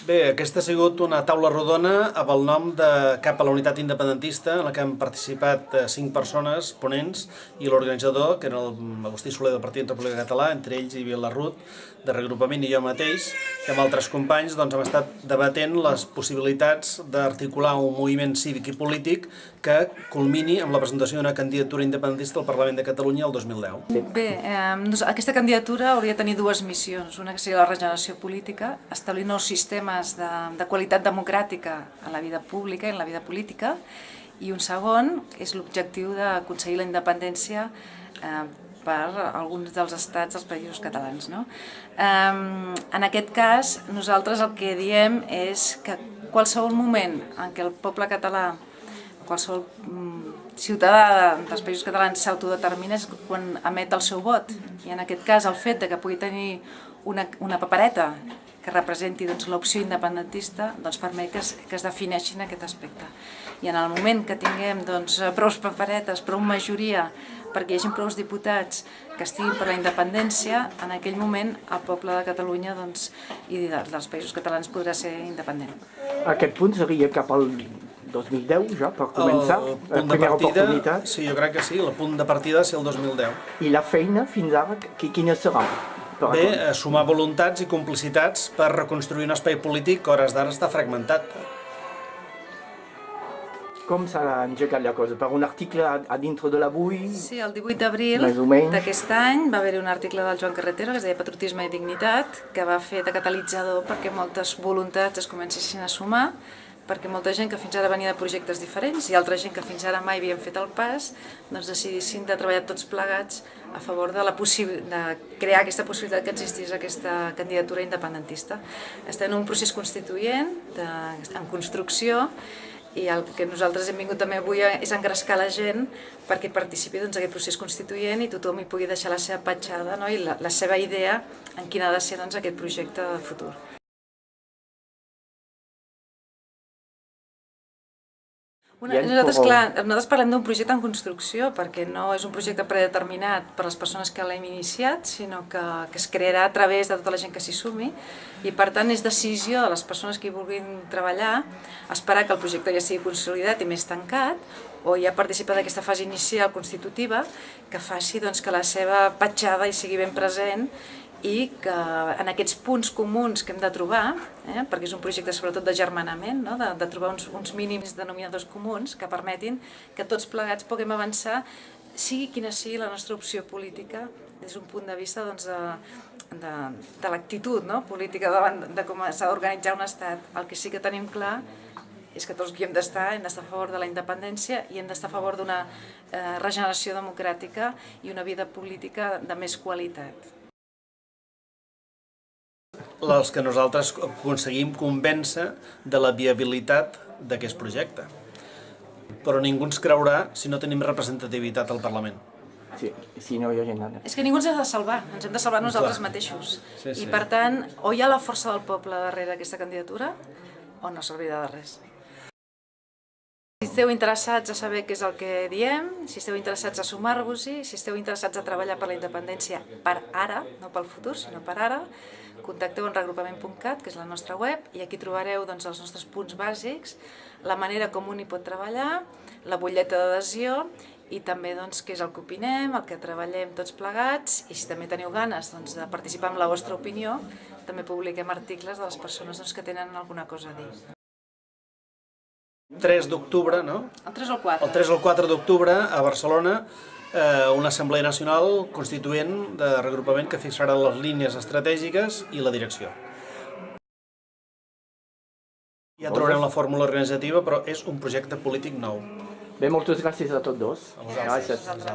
Bé, aquesta ha sigut una taula rodona amb el nom de Cap a la Unitat Independentista, en la que han participat 5 persones, ponents, i l'organitzador, que era l'Agustí Soler del Partit Republicà Català, entre ells hi havia la Ruth, de Reagrupament, i jo mateix, que amb altres companys hem estat debatent les possibilitats d'articular un moviment cívic i polític que culmini amb la presentació d'una candidatura independentista al Parlament de Catalunya el 2010. Bé, aquesta candidatura hauria de tenir dues missions. Una que seria la regeneració política, establir nous sistemes de qualitat democràtica en la vida pública i en la vida política, i un segon és l'objectiu d'aconseguir la independència per alguns dels estats dels països catalans. En aquest cas, nosaltres el que diem és que qualsevol moment en què el poble català, qualsevol ciutadà dels països catalans s'autodetermina és quan emet el seu vot. I en aquest cas el fet que pugui tenir una papereta que representi l'opció independentista permet que es defineixi en aquest aspecte. I en el moment que tinguem prou paperetes, prou majoria perquè hi hagi prou diputats que estiguin per la independència, en aquell moment el poble de Catalunya i dels països catalans podrà ser independent. Aquest punt seria cap al 2010 ja, per començar, la primera oportunitat? Sí, jo crec que sí, el punt de partida va ser el 2010. I la feina fins ara, quina serà? Bé, sumar voluntats i complicitats per reconstruir un espai polític que a hores d'ara està fragmentat. Com s'ha engegat la cosa? Per un article a dintre de l'Avui? Sí, el 18 d'abril d'aquest any va haver-hi un article del Joan Carretero que es deia Patriotisme i Dignitat, que va fer de catalitzador perquè moltes voluntats es comencessin a sumar, perquè molta gent que fins ara venia de projectes diferents i altra gent que fins ara mai havien fet el pas decidissin de treballar tots plegats a favor de crear aquesta possibilitat que existís aquesta candidatura independentista. Estem en un procés constituent, en construcció, i el que nosaltres hem vingut també avui és engrescar la gent perquè participi en aquest procés constituent i tothom hi pugui deixar la seva petjada i la seva idea en quin ha de ser aquest projecte de futur. Nosaltres parlem d'un projecte en construcció perquè no és un projecte predeterminat per les persones que l'hem iniciat, sinó que es crearà a través de tota la gent que s'hi sumi, i per tant és decisió de les persones que hi vulguin treballar esperar que el projecte ja sigui consolidat i més tancat, o ja participar d'aquesta fase inicial constitutiva que faci que la seva petjada hi sigui ben present i que en aquests punts comuns que hem de trobar, perquè és un projecte sobretot d'agermanament, de trobar uns mínims denominadors comuns que permetin que tots plegats puguem avançar, sigui quina sigui la nostra opció política des d'un punt de vista de l'actitud política davant de com s'ha d'organitzar un estat. El que sí que tenim clar és que tots hi hem d'estar a favor de la independència i hem d'estar a favor d'una regeneració democràtica i una vida política de més qualitat. Els que nosaltres aconseguim convèncer de la viabilitat d'aquest projecte. Però ningú ens creurà si no tenim representativitat al Parlament. Sí, si no hi ha gent. És que ningú ens ha de salvar, ens hem de salvar nosaltres mateixos. I per tant, o hi ha la força del poble darrere d'aquesta candidatura o no servirà de res. Si esteu interessats a saber què és el que diem, si esteu interessats a sumar-vos-hi, si esteu interessats a treballar per la independència per ara, no pel futur, sinó per ara, contacteu en reagrupament.cat, que és la nostra web, i aquí trobareu els nostres punts bàsics, la manera com un hi pot treballar, la butlleta d'adhesió i també què és el que opinem, el que treballem tots plegats, i si també teniu ganes de participar amb la vostra opinió, també publiquem articles de les persones que tenen alguna cosa a dir. 3 d'octubre, no? El 3 o el 4. El 3 o el 4 d'octubre a Barcelona, una assemblea nacional constituent de reagrupament que fixarà les línies estratègiques i la direcció. Ja trobarem la fórmula organitzativa, però és un projecte polític nou. Bé, moltes gràcies a tots dos. A vosaltres.